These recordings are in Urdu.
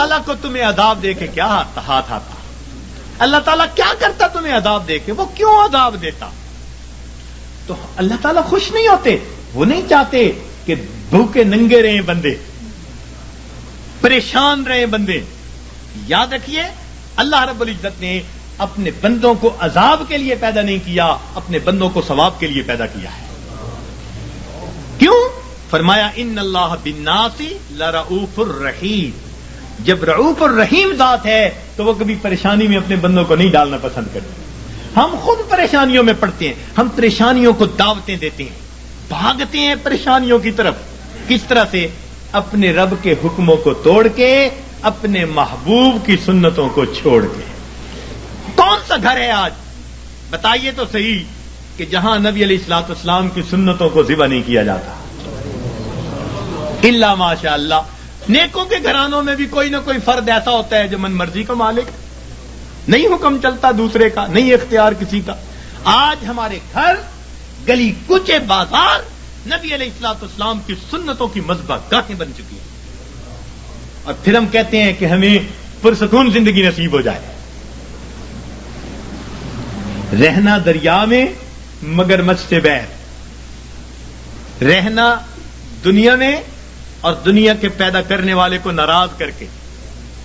تعالیٰ کو تمہیں عذاب دے کے کیا ہاتھ آتا؟ اللہ تعالیٰ کیا کرتا تمہیں عذاب دے کے؟ وہ کیوں عذاب دیتا؟ تو اللہ تعالیٰ خوش نہیں ہوتے، وہ نہیں چاہتے کہ بھوکے ننگے رہیں بندے، پریشان رہیں بندے. یاد رکھیے اللہ رب العزت نے اپنے بندوں کو عذاب کے لیے پیدا نہیں کیا، اپنے بندوں کو ثواب کے لیے پیدا کیا ہے. کیوں؟ فرمایا ان اللہ بالناس لرؤوف الرحیم. جب رؤوف الرحیم ذات ہے تو وہ کبھی پریشانی میں اپنے بندوں کو نہیں ڈالنا پسند کرتے. ہم خود پریشانیوں میں پڑتے ہیں، ہم پریشانیوں کو دعوتیں دیتے ہیں، بھاگتے ہیں پریشانیوں کی طرف. کس طرح سے؟ اپنے رب کے حکموں کو توڑ کے، اپنے محبوب کی سنتوں کو چھوڑ کے. کون سا گھر ہے آج بتائیے تو صحیح کہ جہاں نبی علیہ الصلوۃ والسلام کی سنتوں کو ذبح نہیں کیا جاتا؟ الا ماشاء اللہ. نیکوں کے گھرانوں میں بھی کوئی نہ کوئی فرد ایسا ہوتا ہے جو من مرضی کا مالک، نہیں حکم چلتا دوسرے کا، نہیں اختیار کسی کا. آج ہمارے گھر، گلی کوچے، بازار نبی علیہ الصلوۃ والسلام کی سنتوں کی مذبح گاہیں بن چکی ہیں. اور پھر ہم کہتے ہیں کہ ہمیں پرسکون زندگی نصیب ہو جائے. رہنا دریا میں مگر مجھ سے بیر، رہنا دنیا میں اور دنیا کے پیدا کرنے والے کو ناراض کر کے،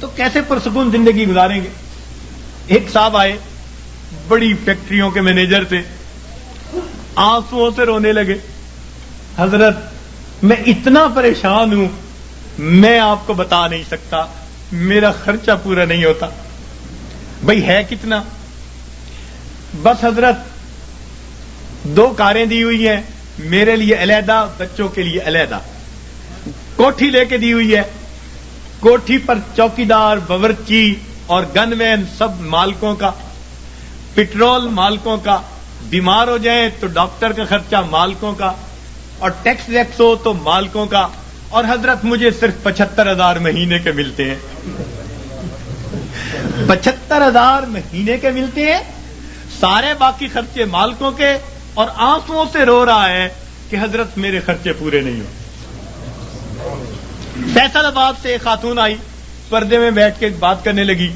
تو کیسے پرسکون زندگی گزاریں گے؟ ایک صاحب آئے، بڑی فیکٹریوں کے مینیجر تھے، آنسوؤں سے رونے لگے. حضرت میں اتنا پریشان ہوں، میں آپ کو بتا نہیں سکتا، میرا خرچہ پورا نہیں ہوتا. بھئی ہے کتنا؟ بس حضرت 2 کاریں دی ہوئی ہیں، میرے لیے علیحدہ، بچوں کے لیے علیحدہ. کوٹھی لے کے دی ہوئی ہے، کوٹھی پر چوکیدار، باورچی اور گن مین سب مالکوں کا، پٹرول مالکوں کا، بیمار ہو جائیں تو ڈاکٹر کا خرچہ مالکوں کا، اور ٹیکس ویکس ہو تو مالکوں کا. اور حضرت مجھے صرف 75,000 مہینے کے ملتے ہیں. 75,000 مہینے کے ملتے ہیں، سارے باقی خرچے مالکوں کے، اور آنسوؤں سے رو رہا ہے کہ حضرت میرے خرچے پورے نہیں ہو. فیصل آباد سے ایک خاتون آئی، پردے میں بیٹھ کے بات کرنے لگی،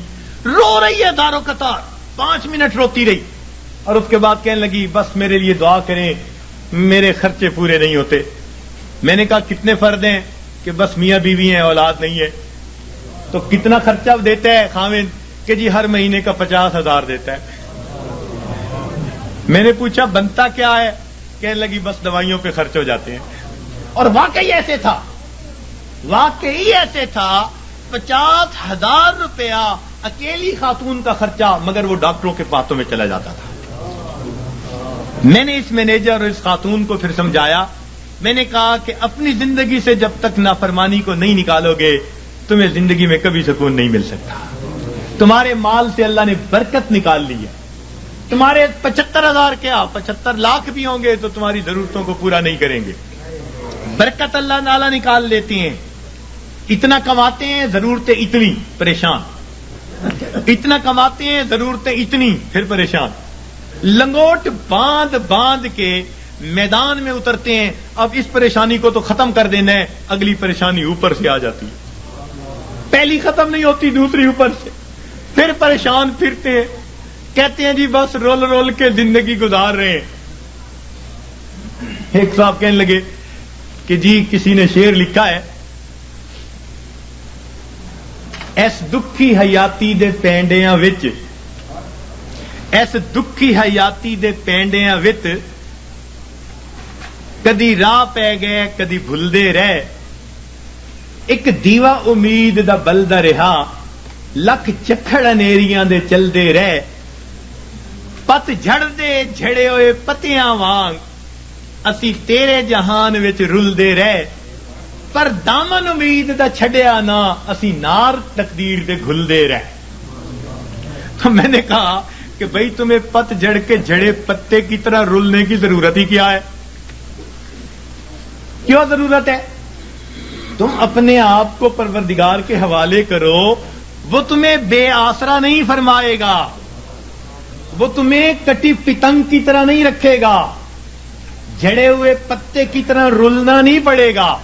رو رہی ہے دارو قطار، 5 منٹ روتی رہی، اور اس کے بعد کہنے لگی بس میرے لیے دعا کریں، میرے خرچے پورے نہیں ہوتے. میں نے کہا کتنے فرد ہیں؟ کہ بس میاں بیوی ہیں، اولاد نہیں ہے. تو کتنا خرچہ دیتا ہے خاوند؟ کہ جی ہر مہینے کا 50,000 دیتا ہے. میں نے پوچھا بنتا کیا ہے؟ کہنے لگی بس دوائیوں پہ خرچ ہو جاتے ہیں. اور واقعی ایسے تھا، واقعی ایسے تھا. 50,000 روپیہ اکیلی خاتون کا خرچہ، مگر وہ ڈاکٹروں کے پاتوں میں چلا جاتا تھا. میں نے اس مینیجر اور اس خاتون کو پھر سمجھایا. میں نے کہا کہ اپنی زندگی سے جب تک نافرمانی کو نہیں نکالو گے، تمہیں زندگی میں کبھی سکون نہیں مل سکتا. تمہارے مال سے اللہ نے برکت نکال لی ہے. تمہارے 75,000 کیا 75 لاکھ بھی ہوں گے تو تمہاری ضرورتوں کو پورا نہیں کریں گے. برکت اللہ تعالیٰ نکال لیتے ہیں. اتنا کماتے ہیں، ضرورتیں اتنی، پریشان. اتنا کماتے ہیں، ضرورتیں اتنی، پھر پریشان. لنگوٹ باندھ باندھ کے میدان میں اترتے ہیں. اب اس پریشانی کو تو ختم کر دینا ہے، اگلی پریشانی اوپر سے آ جاتی ہے. پہلی ختم نہیں ہوتی، دوسری اوپر سے، پھر پریشان پھرتے ہیں. کہتے ہیں جی بس رول رول کے زندگی گزار رہے ہیں. ایک صاحب کہنے لگے کہ جی کسی نے شعر لکھا ہے، ایس دکھی حیاتی دے پینڈیاں وچ، ایس دکھی حیاتی دے پینڈیاں وچ، کدی راہ پہ گئے کدی بھلدے رہ، ایک دیوا امید دا بلدا رہا، لکھ چکھڑ انیریاں دے چلدے رہ، پت جھڑ دے جھڑے ہوئے پتیاں وانگ، اسی تیرے جہان وچ رلدے رہ، پر دامن امید دا چھڈیا نہ، اسی نار تقدیر دے گھلدے رہ. تو میں نے کہا کہ بھئی تمہیں پت جھڑ کے جھڑے پتے کی طرح رلنے کی ضرورت ہی کیا ہے؟ کیوں ضرورت ہے؟ تم اپنے آپ کو پروردگار کے حوالے کرو، وہ تمہیں بے آسرا نہیں فرمائے گا، وہ تمہیں کٹی پتنگ کی طرح نہیں رکھے گا، جھڑے ہوئے پتے کی طرح رلنا نہیں پڑے گا،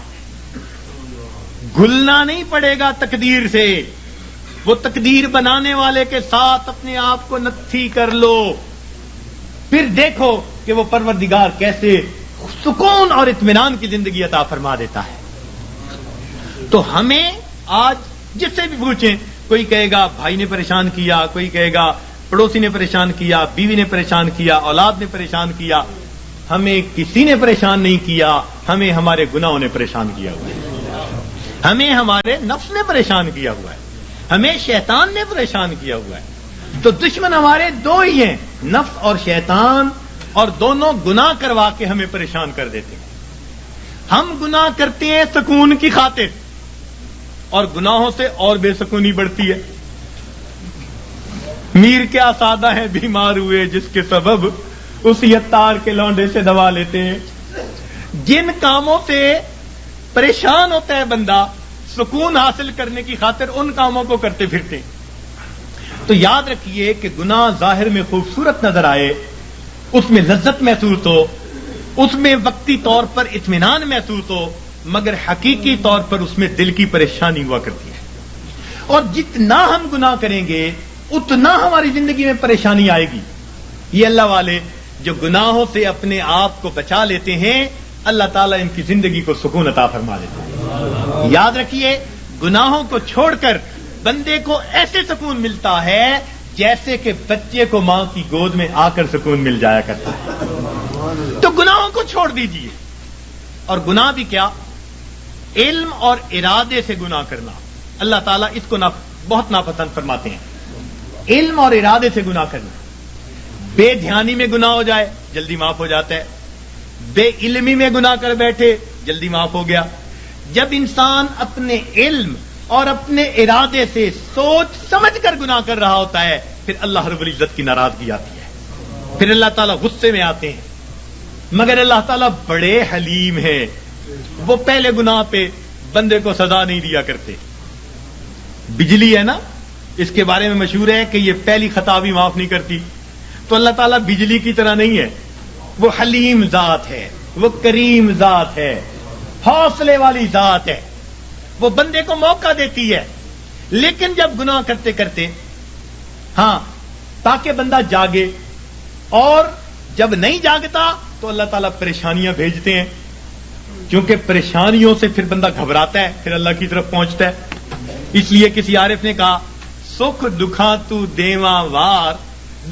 گھلنا نہیں پڑے گا تقدیر سے. وہ تقدیر بنانے والے کے ساتھ اپنے آپ کو نتھی کر لو، پھر دیکھو کہ وہ پروردگار کیسے سکون اور اطمینان کی زندگی عطا فرما دیتا ہے۔ تو ہمیں آج جس سے بھی پوچھیں، کوئی کہے گا بھائی نے پریشان کیا، کوئی کہے گا پڑوسی نے پریشان کیا، بیوی نے پریشان کیا، اولاد نے پریشان کیا۔ ہمیں کسی نے پریشان نہیں کیا، ہمیں ہمارے گناہوں نے پریشان کیا ہوا ہے، ہمیں ہمارے نفس نے پریشان کیا ہوا ہے، ہمیں شیطان نے پریشان کیا ہوا ہے۔ تو دشمن ہمارے دو ہی ہیں، نفس اور شیطان، اور دونوں گناہ کروا کے ہمیں پریشان کر دیتے ہیں۔ ہم گناہ کرتے ہیں سکون کی خاطر، اور گناہوں سے اور بے سکونی بڑھتی ہے۔ میر کیا سادہ ہے بیمار ہوئے جس کے سبب اسی عطار کے لونڈے سے دوا لیتے ہیں۔ جن کاموں سے پریشان ہوتا ہے بندہ سکون حاصل کرنے کی خاطر، ان کاموں کو کرتے پھرتے ہیں۔ تو یاد رکھیے کہ گناہ ظاہر میں خوبصورت نظر آئے، اس میں لذت محسوس ہو، اس میں وقتی طور پر اطمینان محسوس ہو، مگر حقیقی طور پر اس میں دل کی پریشانی ہوا کرتی ہے۔ اور جتنا ہم گناہ کریں گے اتنا ہماری زندگی میں پریشانی آئے گی۔ یہ اللہ والے جو گناہوں سے اپنے آپ کو بچا لیتے ہیں، اللہ تعالیٰ ان کی زندگی کو سکون عطا فرما دیتے ہیں۔ یاد رکھیے، گناہوں کو چھوڑ کر بندے کو ایسے سکون ملتا ہے جیسے کہ بچے کو ماں کی گود میں آ کر سکون مل جایا کرتا ہے۔ تو گناہوں کو چھوڑ دیجیے۔ اور گناہ بھی کیا؟ علم اور ارادے سے گناہ کرنا، اللہ تعالیٰ اس کو بہت ناپسند فرماتے ہیں۔ علم اور ارادے سے گناہ کرنا، بے دھیانی میں گناہ ہو جائے جلدی معاف ہو جاتا ہے، بے علمی میں گناہ کر بیٹھے جلدی معاف ہو گیا۔ جب انسان اپنے علم اور اپنے ارادے سے سوچ سمجھ کر گناہ کر رہا ہوتا ہے، پھر اللہ رب العزت کی ناراضگی آتی ہے، پھر اللہ تعالیٰ غصے میں آتے ہیں۔ مگر اللہ تعالیٰ بڑے حلیم ہیں، وہ پہلے گناہ پہ بندے کو سزا نہیں دیا کرتے۔ بجلی ہے نا، اس کے بارے میں مشہور ہے کہ یہ پہلی خطا بھی معاف نہیں کرتی۔ تو اللہ تعالیٰ بجلی کی طرح نہیں ہے، وہ حلیم ذات ہے، وہ کریم ذات ہے، حوصلے والی ذات ہے، وہ بندے کو موقع دیتی ہے۔ لیکن جب گناہ کرتے کرتے، ہاں، تاکہ بندہ جاگے، اور جب نہیں جاگتا تو اللہ تعالیٰ پریشانیاں بھیجتے ہیں، کیونکہ پریشانیوں سے پھر بندہ گھبراتا ہے، پھر اللہ کی طرف پہنچتا ہے۔ اس لیے کسی عارف نے کہا، سکھ دکھاں تو دیواں وار،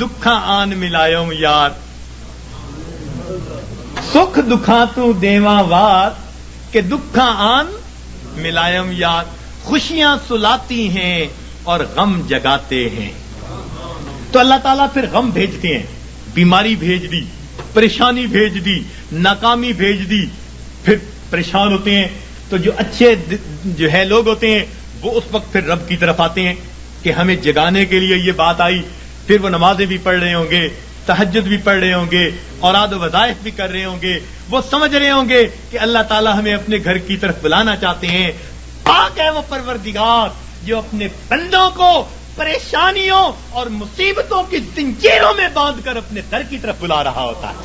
دکھاں آن ملایوم یار۔ سکھ دکھاں تو دیواں وار کہ دکھاں آن ملایوم یار۔ خوشیاں سلاتی ہیں اور غم جگاتے ہیں۔ تو اللہ تعالیٰ پھر غم بھیجتے ہیں، بیماری بھیج دی، پریشانی بھیج دی، ناکامی بھیج دی، پھر پریشان ہوتے ہیں۔ تو جو اچھے جو ہے لوگ ہوتے ہیں وہ اس وقت پھر رب کی طرف آتے ہیں کہ ہمیں جگانے کے لیے یہ بات آئی، پھر وہ نمازیں بھی پڑھ رہے ہوں گے، تہجد بھی پڑھ رہے ہوں گے، اوراد و وظائف بھی کر رہے ہوں گے، وہ سمجھ رہے ہوں گے کہ اللہ تعالیٰ ہمیں اپنے گھر کی طرف بلانا چاہتے ہیں۔ پاک ہے وہ پروردگار جو اپنے بندوں کو پریشانیوں اور مصیبتوں کی زنجیروں میں باندھ کر اپنے در کی طرف بلا رہا ہوتا ہے۔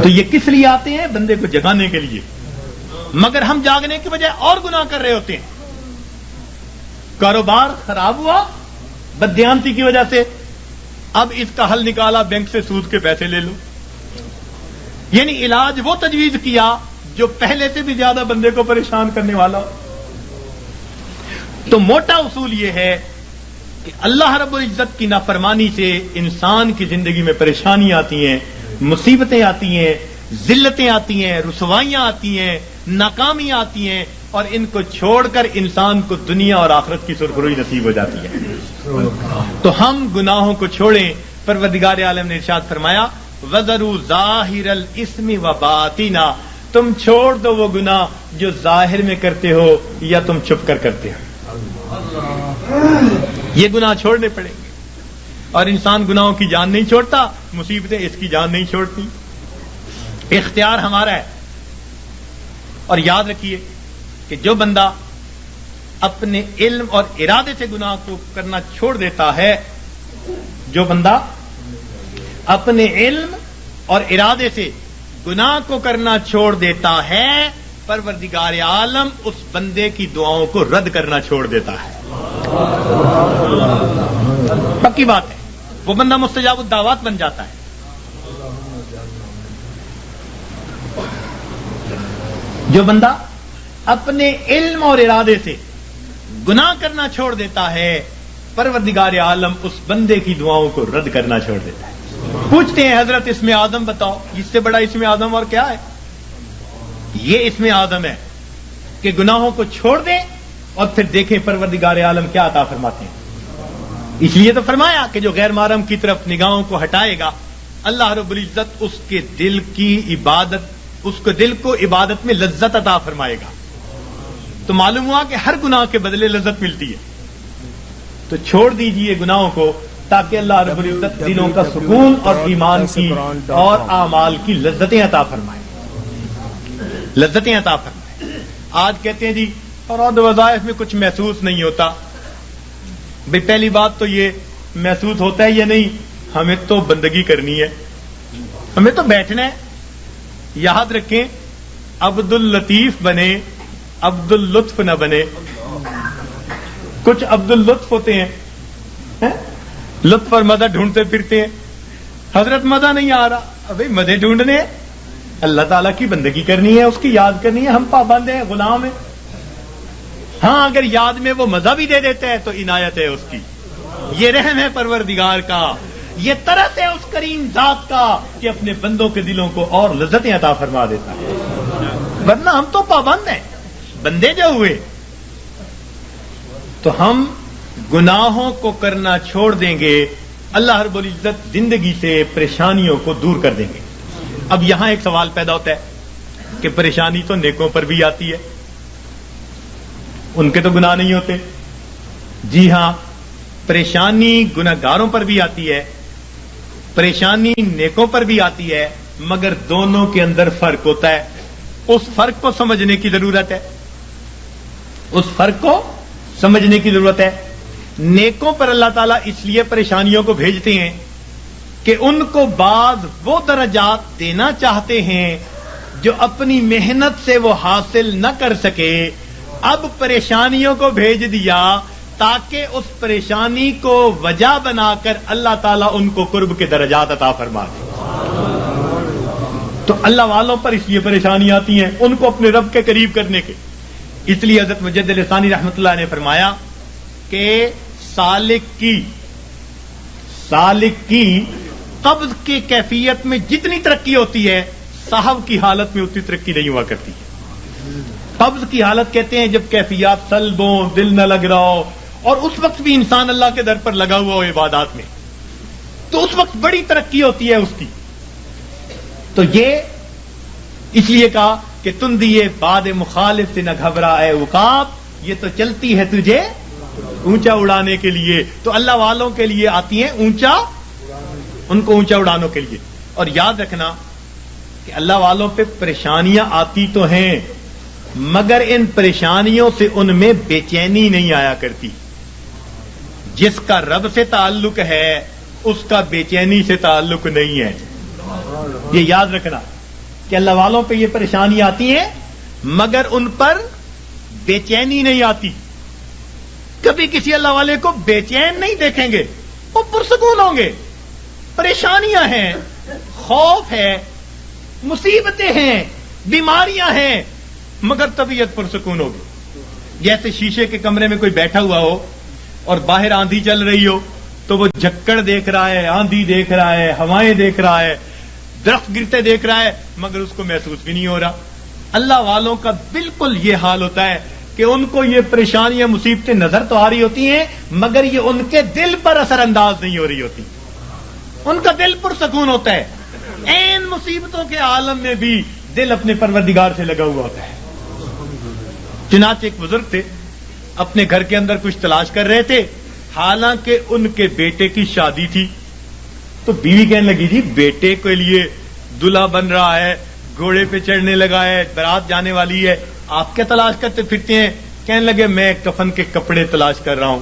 تو یہ کس لیے آتے ہیں؟ بندے کو جگانے کے لیے۔ مگر ہم جاگنے کی بجائے اور گناہ کر رہے ہوتے ہیں۔ کاروبار خراب ہوا بددیانتی کی وجہ سے، اب اس کا حل نکالا، بینک سے سود کے پیسے لے لو، یعنی علاج وہ تجویز کیا جو پہلے سے بھی زیادہ بندے کو پریشان کرنے والا ہو۔ تو موٹا اصول یہ ہے کہ اللہ رب العزت کی نافرمانی سے انسان کی زندگی میں پریشانیاں آتی ہیں، مصیبتیں آتی ہیں، ذلتیں آتی ہیں، رسوائیاں آتی ہیں، ناکامیاں آتی ہیں، اور ان کو چھوڑ کر انسان کو دنیا اور آخرت کی سرخروئی نصیب ہو جاتی ہے۔ تو ہم گناہوں کو چھوڑیں۔ پروردگار عالم نے ارشاد فرمایا، وَذَرُوا ظَاهِرَ الْإِثْمِ وَبَاطِنَهُ، تم چھوڑ دو وہ گناہ جو ظاہر میں کرتے ہو یا تم چھپ کر کرتے ہو۔ یہ گناہ چھوڑنے پڑیں گے، اور انسان گناہوں کی جان نہیں چھوڑتا، مصیبتیں اس کی جان نہیں چھوڑتی۔ اختیار ہمارا ہے۔ اور یاد رکھیے کہ جو بندہ اپنے علم اور ارادے سے گناہ کو کرنا چھوڑ دیتا ہے، جو بندہ اپنے علم اور ارادے سے گناہ کو کرنا چھوڑ دیتا ہے، پروردگار عالم اس بندے کی دعاؤں کو رد کرنا چھوڑ دیتا ہے. پکی بات ہے, وہ بندہ مستجاب الدعوات بن جاتا ہے. جو بندہ اپنے علم اور ارادے سے گناہ کرنا چھوڑ دیتا ہے, پروردگار عالم اس بندے کی دعاؤں کو رد کرنا چھوڑ دیتا ہے. پوچھتے ہیں حضرت اسم آدم بتاؤ, اس سے بڑا اسم آدم اور کیا ہے؟ یہ اسم آدم ہے کہ گناہوں کو چھوڑ دیں اور پھر دیکھیں پروردگار عالم کیا عطا فرماتے ہیں. اس لیے تو فرمایا کہ جو غیر محرم کی طرف نگاہوں کو ہٹائے گا, اللہ رب العزت اس کے دل کی عبادت, اس کو دل کو عبادت میں لذت عطا فرمائے گا. تو معلوم ہوا کہ ہر گناہ کے بدلے لذت ملتی ہے. تو چھوڑ دیجئے گناہوں کو تاکہ اللہ رب العزت دلوں کا سکون اور ایمان کی اور اعمال کی لذتیں عطا فرمائے. لذتیں عطا فرمائے. آج کہتے ہیں جی اور وظائف میں کچھ محسوس نہیں ہوتا. بھئی پہلی بات تو یہ محسوس ہوتا ہے یا نہیں, ہمیں تو بندگی کرنی ہے, ہمیں تو بیٹھنا ہے. یاد رکھیں عبد اللطیف بنے, عبد اللطف نہ بنے. کچھ عبد اللطف ہوتے ہیں, لطف اور مزہ ڈھونڈتے پھرتے ہیں. حضرت مزہ نہیں آ رہا, ابھی مزے ڈھونڈنے ہیں. اللہ تعالیٰ کی بندگی کرنی ہے, اس کی یاد کرنی ہے. ہم پابند ہیں, غلام ہیں. ہاں اگر یاد میں وہ مزہ بھی دے دیتا ہے تو عنایت ہے اس کی. یہ رحم ہے پروردگار کا, یہ طرف ہے اس کریم ذات کا کہ اپنے بندوں کے دلوں کو اور لذتیں عطا فرما دیتا ہے. ورنہ ہم تو پابند ہیں, بندے جو ہوئے. تو ہم گناہوں کو کرنا چھوڑ دیں گے, اللہ رب العزت زندگی سے پریشانیوں کو دور کر دیں گے. اب یہاں ایک سوال پیدا ہوتا ہے کہ پریشانی تو نیکوں پر بھی آتی ہے, ان کے تو گناہ نہیں ہوتے. جی ہاں, پریشانی گناہگاروں پر بھی آتی ہے, پریشانی نیکوں پر بھی آتی ہے, مگر دونوں کے اندر فرق ہوتا ہے. اس فرق کو سمجھنے کی ضرورت ہے, اس فرق کو سمجھنے کی ضرورت ہے. نیکوں پر اللہ تعالیٰ اس لیے پریشانیوں کو بھیجتے ہیں کہ ان کو بعض وہ درجات دینا چاہتے ہیں جو اپنی محنت سے وہ حاصل نہ کر سکے. اب پریشانیوں کو بھیج دیا تاکہ اس پریشانی کو وجہ بنا کر اللہ تعالیٰ ان کو قرب کے درجات عطا فرما دے. تو اللہ والوں پر اس لیے پریشانی آتی ہیں ان کو اپنے رب کے قریب کرنے کے. اس لیے حضرت مجدد لسانی رحمۃ اللہ نے فرمایا کہ سالک کی قبض کی کیفیت میں جتنی ترقی ہوتی ہے, صاحب کی حالت میں اتنی ترقی نہیں ہوا کرتی. قبض کی حالت کہتے ہیں جب کیفیات سلب ہوں, دل نہ لگ رہا ہو, اور اس وقت بھی انسان اللہ کے در پر لگا ہوا ہو عبادات میں, تو اس وقت بڑی ترقی ہوتی ہے اس کی. تو یہ اس لیے کہا کہ تم دیے باد مخالف سے نہ گھبرا اے عقاب, یہ تو چلتی ہے تجھے اونچا اڑانے کے لیے. تو اللہ والوں کے لیے آتی ہیں اونچا, ان کو اونچا اڑانوں کے لیے. اور یاد رکھنا کہ اللہ والوں پہ پریشانیاں آتی تو ہیں, مگر ان پریشانیوں سے ان میں بے چینی نہیں آیا کرتی. جس کا رب سے تعلق ہے اس کا بے چینی سے تعلق نہیں ہے. یہ یاد رکھنا کہ اللہ والوں پہ یہ پریشانی آتی ہیں مگر ان پر بے چینی نہیں آتی. کبھی کسی اللہ والے کو بے چین نہیں دیکھیں گے, وہ پرسکون ہوں گے. پریشانیاں ہیں, خوف ہے, مصیبتیں ہیں, بیماریاں ہیں, مگر طبیعت پرسکون ہوگی. جیسے شیشے کے کمرے میں کوئی بیٹھا ہوا ہو اور باہر آندھی چل رہی ہو تو وہ جھکڑ دیکھ رہا ہے, آندھی دیکھ رہا ہے, ہوائیں دیکھ رہا ہے, درخت گرتے دیکھ رہا ہے, مگر اس کو محسوس بھی نہیں ہو رہا. اللہ والوں کا بالکل یہ حال ہوتا ہے کہ ان کو یہ پریشانیاں مصیبتیں نظر تو آ رہی ہوتی ہیں مگر یہ ان کے دل پر اثر انداز نہیں ہو رہی ہوتی. ان کا دل پرسکون ہوتا ہے. این مصیبتوں کے عالم میں بھی دل اپنے پروردگار سے لگا ہوا ہوتا ہے. چنانچہ ایک بزرگ تھے, اپنے گھر کے اندر کچھ تلاش کر رہے تھے, حالانکہ ان کے بیٹے کی شادی تھی. تو بیوی کہنے لگی جی بیٹے کے لیے دلہا بن رہا ہے, گھوڑے پہ چڑھنے لگا ہے, بارات جانے والی ہے, آپ کیا تلاش کرتے پھرتے ہیں؟ کہنے لگے میں کفن کے کپڑے تلاش کر رہا ہوں,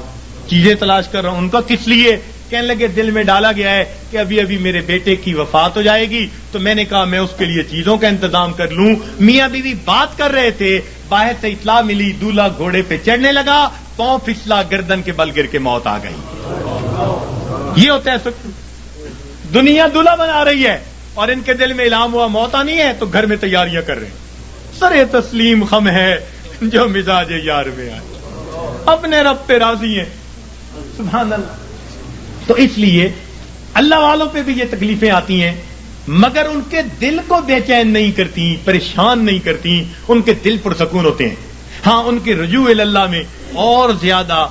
چیزیں تلاش کر رہا ہوں. ان کا کس لیے؟ کہنے لگے دل میں ڈالا گیا ہے کہ ابھی ابھی میرے بیٹے کی وفات ہو جائے گی، تو میں نے کہا میں اس کے لیے چیزوں کا انتظام کر لوں۔ میاں بیوی بات کر رہے تھے، باہر سے اطلاع ملی، دولہا گھوڑے پہ چڑھنے لگا، پاؤں پھسلا، گردن کے بل گر کے موت آ گئی۔ یہ ہوتا ہے دنیا دولہا بنا رہی ہے اور ان کے دل میں الہام ہوا موت آنی ہے تو گھر میں تیاریاں کر رہے ہیں۔ سر تسلیم خم ہے جو مزاج یار میں آئے، اپنے رب پہ راضی ہیں، سبحان اللہ۔ تو اس لیے اللہ والوں پہ بھی یہ تکلیفیں آتی ہیں، مگر ان کے دل کو بے چین نہیں کرتی، پریشان نہیں کرتی، ان کے دل پرسکون ہوتے ہیں۔ ہاں ان کے رجوع اللہ میں اور زیادہ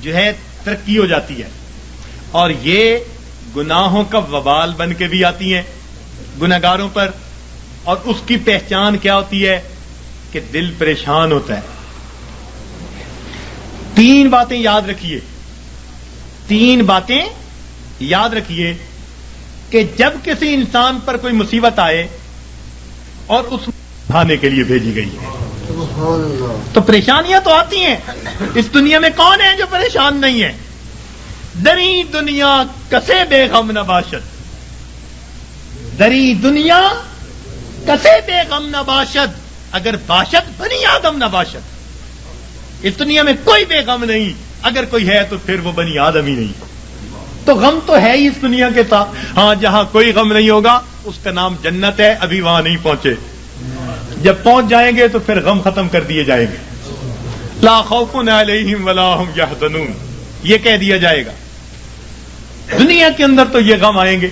جو ہے ترقی ہو جاتی ہے، اور یہ گناہوں کا وبال بن کے بھی آتی ہیں گناہگاروں پر، اور اس کی پہچان کیا ہوتی ہے کہ دل پریشان ہوتا ہے۔ تین باتیں یاد رکھیے، تین باتیں یاد رکھیے کہ جب کسی انسان پر کوئی مصیبت آئے اور اس اٹھانے کے لیے بھیجی گئی ہے تو پریشانیاں تو آتی ہیں۔ اس دنیا میں کون ہے جو پریشان نہیں ہے؟ دری دنیا کسے بے غم نہ باشد، دری دنیا کسے بے غم نہ باشد، اگر باشد بنی آدم نہ باشد۔ اس دنیا میں کوئی بے غم نہیں، اگر کوئی ہے تو پھر وہ بنی آدم ہی نہیں۔ تو غم تو ہے ہی اس دنیا کے ساتھ۔ ہاں جہاں کوئی غم نہیں ہوگا اس کا نام جنت ہے، ابھی وہاں نہیں پہنچے، جب پہنچ جائیں گے تو پھر غم ختم کر دیے جائیں گے۔ لا خوف علیہم ولا ہم یحزنون، یہ کہہ دیا جائے گا۔ دنیا کے اندر تو یہ غم آئیں گے،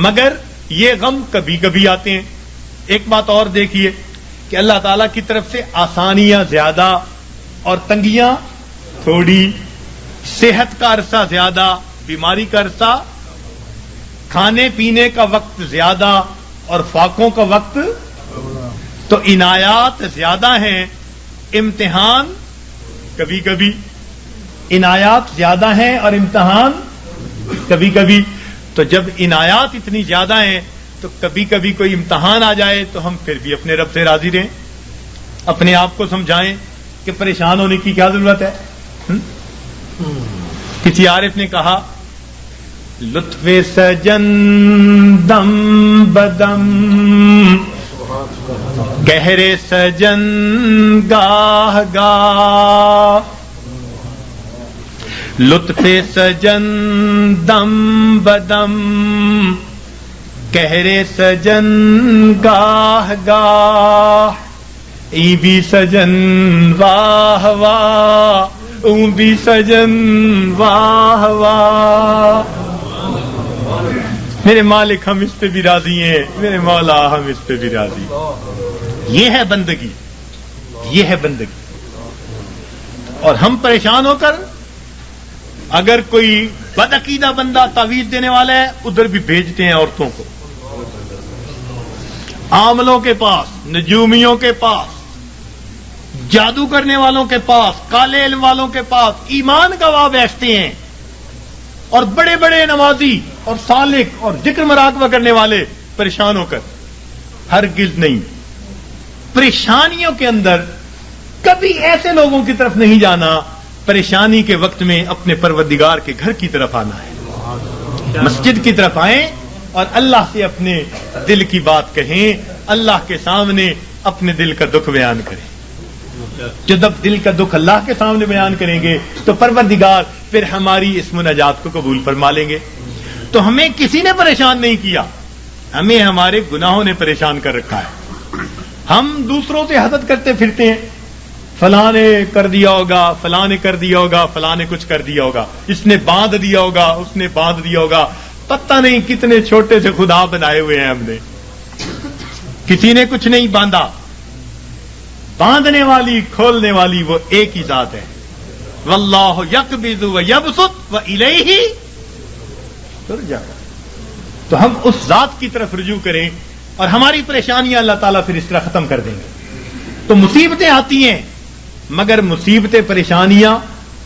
مگر یہ غم کبھی کبھی آتے ہیں۔ ایک بات اور دیکھیے کہ اللہ تعالی کی طرف سے آسانیاں زیادہ اور تنگیاں تھوڑی، صحت کا عرصہ زیادہ، بیماری کا عرصہ، کھانے پینے کا وقت زیادہ اور فاقوں کا وقت، تو عنایات زیادہ ہیں، امتحان کبھی کبھی، عنایات زیادہ ہیں اور امتحان کبھی کبھی۔ تو جب عنایات اتنی زیادہ ہیں تو کبھی کبھی کوئی امتحان آ جائے تو ہم پھر بھی اپنے رب سے راضی رہیں، اپنے آپ کو سمجھائیں کہ پریشان ہونے کی کیا ضرورت ہے۔ کسی عارف نے کہا لطف سجن دم بدم، قہر سجن گاہ گاہ، لطف سجن دم بدم، قہر سجن گاہ گاہ، ای بھی سجن واہ واہ، اون بھی سجن واہ واہ۔ میرے مالک ہم اس پہ بھی راضی ہیں، میرے مولا ہم اس پہ بھی راضی ہیں۔ یہ ہے بندگی، یہ ہے بندگی۔ اور ہم پریشان ہو کر، اگر کوئی بدعقیدہ بندہ تعویذ دینے والا ہے ادھر بھی بھیجتے ہیں عورتوں کو، عاملوں کے پاس، نجومیوں کے پاس، جادو کرنے والوں کے پاس، کالے علم والوں کے پاس، ایمان گواہ بیٹھتے ہیں، اور بڑے بڑے نمازی اور سالک اور ذکر مراقبہ کرنے والے پریشان ہو کر۔ ہرگز نہیں، پریشانیوں کے اندر کبھی ایسے لوگوں کی طرف نہیں جانا، پریشانی کے وقت میں اپنے پروردگار کے گھر کی طرف آنا ہے، مسجد کی طرف آئیں اور اللہ سے اپنے دل کی بات کہیں، اللہ کے سامنے اپنے دل کا دکھ بیان کریں۔ جب دل کا دکھ اللہ کے سامنے بیان کریں گے تو پروردگار پھر ہماری اس مناجات کو قبول فرما لیں گے۔ تو ہمیں کسی نے پریشان نہیں کیا، ہمیں ہمارے گناہوں نے پریشان کر رکھا ہے۔ ہم دوسروں سے حسد کرتے پھرتے ہیں، فلاں نے کر دیا ہوگا، فلاں نے کر دیا ہوگا، فلاں نے کچھ کر دیا ہوگا، اس نے باندھ دیا ہوگا، اس نے باندھ دیا ہوگا، پتہ نہیں کتنے چھوٹے سے خدا بنائے ہوئے ہیں ہم نے، کسی نے کچھ نہیں باندھا۔ باندھنے والی، کھولنے والی وہ ایک ہی ذات ہے۔ واللہ یقبض ویبسط والیہ ترجع۔ تو ہم اس ذات کی طرف رجوع کریں اور ہماری پریشانیاں اللہ تعالیٰ پھر اس طرح ختم کر دیں گے۔ تو مصیبتیں آتی ہیں، مگر مصیبتیں، پریشانیاں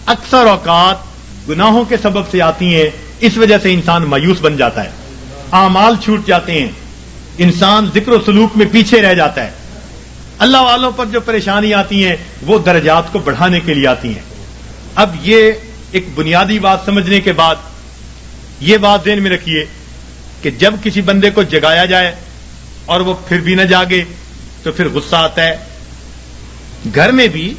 اکثر اوقات گناہوں کے سبب سے آتی ہیں، اس وجہ سے انسان مایوس بن جاتا ہے، اعمال چھوٹ جاتے ہیں، انسان ذکر و سلوک میں پیچھے رہ جاتا ہے۔ اللہ والوں پر جو پریشانی آتی ہیں وہ درجات کو بڑھانے کے لیے آتی ہیں۔ اب یہ ایک بنیادی بات سمجھنے کے بعد یہ بات ذہن میں رکھیے کہ جب کسی بندے کو جگایا جائے اور وہ پھر بھی نہ جاگے تو پھر غصہ آتا ہے. گھر میں بھی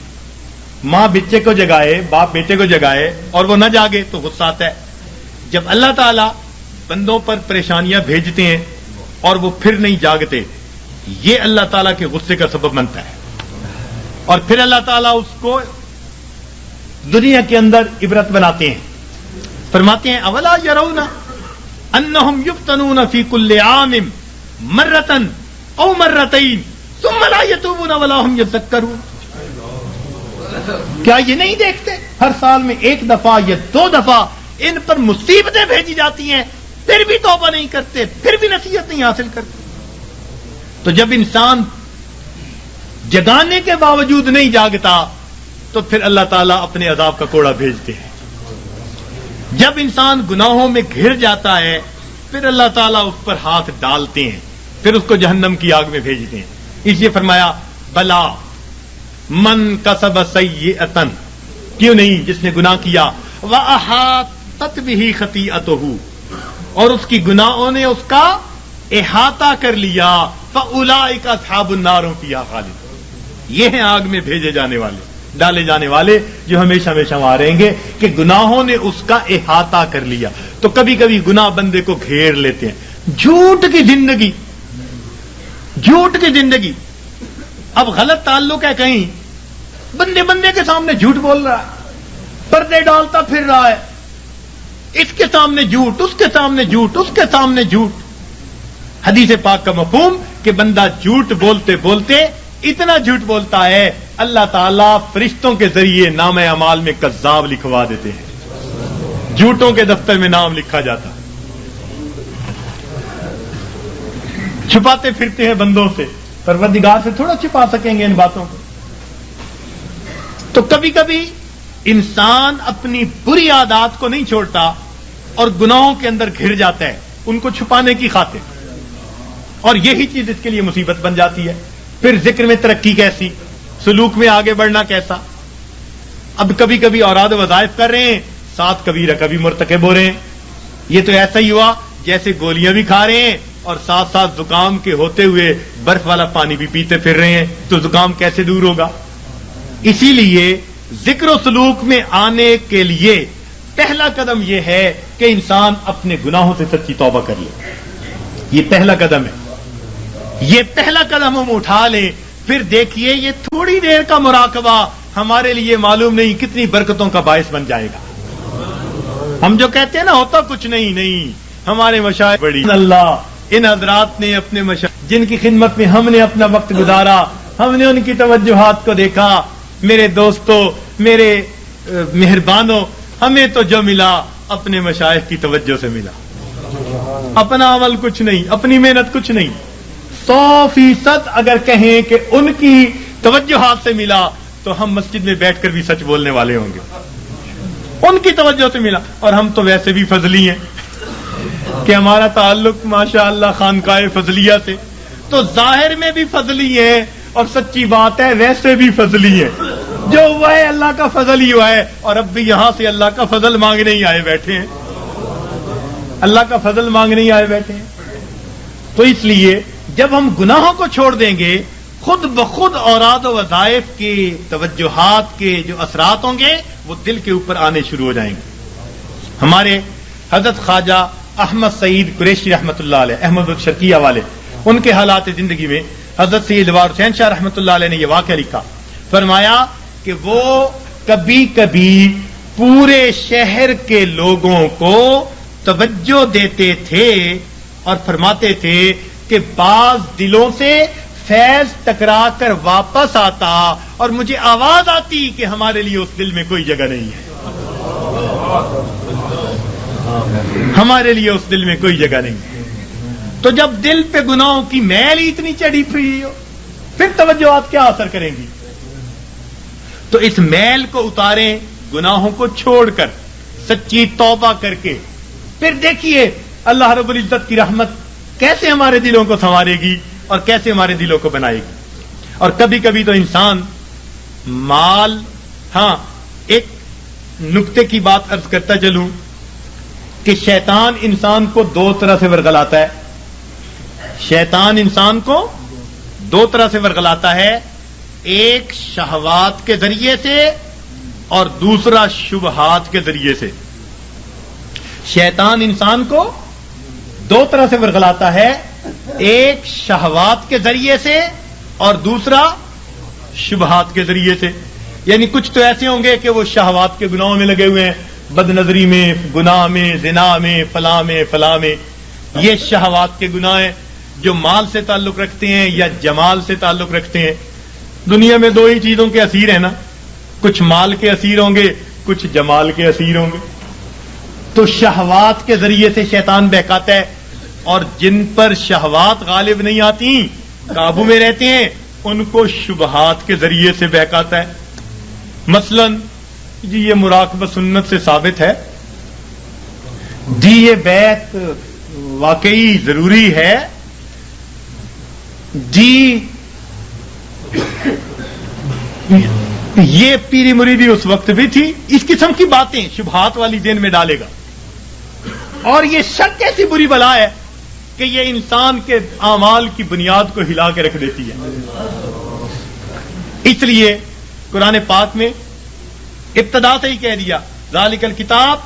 ماں بچے کو جگائے، باپ بیٹے کو جگائے اور وہ نہ جاگے تو غصہ آتا ہے. جب اللہ تعالیٰ بندوں پر پریشانیاں بھیجتے ہیں اور وہ پھر نہیں جاگتے، یہ اللہ تعالیٰ کے غصے کا سبب بنتا ہے. اور پھر اللہ تعالیٰ اس کو دنیا کے اندر عبرت بناتے ہیں. فرماتے ہیں اولا یرون انہم یفتنون فی کل عام مرتن او مرتین ثم لا یتوبون ولا هم یذکرون. کیا یہ نہیں دیکھتے ہر سال میں ایک دفعہ یا دو دفعہ ان پر مصیبتیں بھیجی جاتی ہیں، پھر بھی توبہ نہیں کرتے، پھر بھی نصیحت نہیں حاصل کرتے. تو جب انسان جگانے کے باوجود نہیں جاگتا تو پھر اللہ تعالیٰ اپنے عذاب کا کوڑا بھیجتے ہیں. جب انسان گناہوں میں گھر جاتا ہے پھر اللہ تعالیٰ اس پر ہاتھ ڈالتے ہیں، پھر اس کو جہنم کی آگ میں بھیجتے ہیں. اس لیے فرمایا بلا من کسب سیئۃ، کیوں نہیں جس نے گناہ کیا وَأَحَاطَتْ بِهِ خَطِیئَتُهُ، اور اس کی گناہوں نے اس کا احاطہ کر لیا، فَأُولَٰئِکَ أَصْحَابُ النَّارِ هُمْ فِيهَا خَالِدُونَ. یہ ہیں آگ میں بھیجے جانے والے، ڈالے جانے والے، جو ہمیشہ ہمیشہ وہاں رہیں گے کہ گناہوں نے اس کا احاطہ کر لیا. تو کبھی کبھی گناہ بندے کو گھیر لیتے ہیں. جھوٹ کی زندگی، جھوٹ کی زندگی. اب غلط تعلق ہے، کہیں بندے بندے کے سامنے جھوٹ بول رہا ہے، پردے ڈالتا پھر رہا ہے، اس کے سامنے جھوٹ، اس کے سامنے جھوٹ، اس کے سامنے جھوٹ. حدیث پاک کا مفہوم کہ بندہ جھوٹ بولتے بولتے اتنا جھوٹ بولتا ہے اللہ تعالیٰ فرشتوں کے ذریعے نام اعمال میں کذاب لکھوا دیتے ہیں. جھوٹوں کے دفتر میں نام لکھا جاتا. چھپاتے پھرتے ہیں بندوں سے، پروردگار سے تھوڑا چھپا سکیں گے ان باتوں کو. تو کبھی کبھی انسان اپنی بری عادات کو نہیں چھوڑتا اور گناہوں کے اندر گھر جاتا ہے ان کو چھپانے کی خاطر، اور یہی چیز اس کے لیے مصیبت بن جاتی ہے. پھر ذکر میں ترقی کیسی، سلوک میں آگے بڑھنا کیسا. اب کبھی کبھی اوراد وظائف کر رہے ہیں، ساتھ کبیرہ کبھی مرتکب ہو رہے ہیں. یہ تو ایسا ہی ہوا جیسے گولیاں بھی کھا رہے ہیں اور ساتھ ساتھ زکام کے ہوتے ہوئے برف والا پانی بھی پیتے پھر رہے ہیں، تو زکام کیسے دور ہوگا. اسی لیے ذکر و سلوک میں آنے کے لیے پہلا قدم یہ ہے کہ انسان اپنے گناہوں سے سچی توبہ کر لے. یہ پہلا قدم ہے، یہ پہلا قدم ہم اٹھا لیں. پھر دیکھیے یہ تھوڑی دیر کا مراقبہ ہمارے لیے معلوم نہیں کتنی برکتوں کا باعث بن جائے گا. ہم جو کہتے ہیں نا ہوتا کچھ نہیں، نہیں، ہمارے مشائخ بڑی اللہ، ان حضرات نے اپنے مشائخ جن کی خدمت میں ہم نے اپنا وقت گزارا، ہم نے ان کی توجہات کو دیکھا. میرے دوستوں، میرے مہربانوں، ہمیں تو جو ملا اپنے مشائخ کی توجہ سے ملا. اپنا عمل کچھ نہیں، اپنی محنت کچھ نہیں. 100% اگر کہیں کہ ان کی توجہات سے ملا تو ہم مسجد میں بیٹھ کر بھی سچ بولنے والے ہوں گے. ان کی توجہ سے ملا. اور ہم تو ویسے بھی فضلی ہیں کہ ہمارا تعلق ماشاءاللہ خانقاہ فضلیہ سے، تو ظاہر میں بھی فضلی ہے اور سچی بات ہے ویسے بھی فضلی ہے. جو ہوا ہے اللہ کا فضل ہی ہوا ہے، اور اب بھی یہاں سے اللہ کا فضل مانگنے ہی آئے بیٹھے ہیں، اللہ کا فضل مانگنے ہی آئے بیٹھے ہیں. تو اس لیے جب ہم گناہوں کو چھوڑ دیں گے خود بخود اوراد و وظائف کے توجہات کے جو اثرات ہوں گے وہ دل کے اوپر آنے شروع ہو جائیں گے. ہمارے حضرت خواجہ احمد سعید قریشی رحمۃ اللہ علیہ، احمد الشرقیہ والے، ان کے حالات زندگی میں حضرت سید وار حسین شاہ رحمۃ اللہ علیہ نے یہ واقعہ لکھا. فرمایا کہ وہ کبھی کبھی پورے شہر کے لوگوں کو توجہ دیتے تھے اور فرماتے تھے کہ بعض دلوں سے فیض ٹکرا کر واپس آتا اور مجھے آواز آتی کہ ہمارے لیے اس دل میں کوئی جگہ نہیں ہے، ہمارے لیے اس دل میں کوئی جگہ نہیں ہے. تو جب دل پہ گناہوں کی میل ہی اتنی چڑھی پھری ہو پھر توجہات کیا اثر کریں گی. تو اس میل کو اتاریں گناہوں کو چھوڑ کر، سچی توبہ کر کے. پھر دیکھیے اللہ رب العزت کی رحمت کیسے ہمارے دلوں کو سنوارے گی اور کیسے ہمارے دلوں کو بنائے گی. اور کبھی کبھی تو انسان مال، ہاں ایک نکتے کی بات عرض کرتا چلوں کہ شیطان انسان کو دو طرح سے ورگلاتا ہے. شیطان انسان کو دو طرح سے ورگلاتا ہے، ایک شہوات کے ذریعے سے اور دوسرا شبہات کے ذریعے سے. شیطان انسان کو دو طرح سے ورگلاتا ہے، ایک شہوات کے ذریعے سے اور دوسرا شبہات کے ذریعے سے. یعنی کچھ تو ایسے ہوں گے کہ وہ شہوات کے گناہوں میں لگے ہوئے ہیں، بد نظری میں، گناہ میں، زنا میں، فلاں میں. یہ شہوات کے گناہ ہیں جو مال سے تعلق رکھتے ہیں یا جمال سے تعلق رکھتے ہیں. دنیا میں دو ہی چیزوں کے اسیر ہیں نا، کچھ مال کے اسیر ہوں گے، کچھ جمال کے اسیر ہوں گے. تو شہوات کے ذریعے سے شیطان بہکاتا ہے، اور جن پر شہوات غالب نہیں آتی، قابو میں رہتے ہیں، ان کو شبہات کے ذریعے سے بہکاتا ہے. مثلا جی یہ مراقبہ سنت سے ثابت ہے، جی یہ بیعت واقعی ضروری ہے، جی یہ پیری مریدی اس وقت بھی تھی. اس قسم کی باتیں شبہات والی ذہن میں ڈالے گا. اور یہ شک ایسی بری بلا ہے کہ یہ انسان کے اعمال کی بنیاد کو ہلا کے رکھ دیتی ہے. اس لیے قرآن پاک میں ابتدا سے ہی کہہ دیا ذالک الکتاب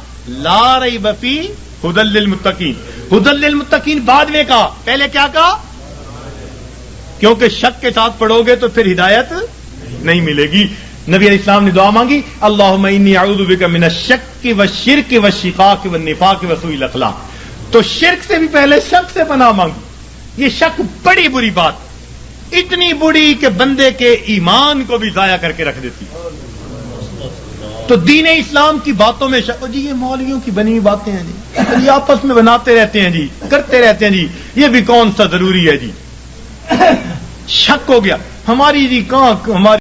لا ریب فیہ ھدی للمتقین. ھدی للمتقین بعد میں کہا، پہلے کیا کہا؟ کیونکہ شک کے ساتھ پڑھو گے تو پھر ہدایت نہیں ملے گی. نبی علیہ السلام نے دعا مانگی، اللہم انی اعوذ بک من الشک والشرک والشقاق والنفاق وسوء الاخلاق. تو شرک سے بھی پہلے شک سے پناہ مانگی. یہ شک بڑی بری بات، اتنی بری کہ بندے کے ایمان کو بھی ضائع کر کے رکھ دیتی. تو دین اسلام کی باتوں میں شک، جی یہ مولویوں کی بنی ہوئی باتیں ہیں جی، یہ آپس میں بناتے رہتے ہیں جی، کرتے رہتے ہیں جی، یہ بھی کون سا ضروری ہے جی. شک ہو گیا. ہماری جی کہاں ہماری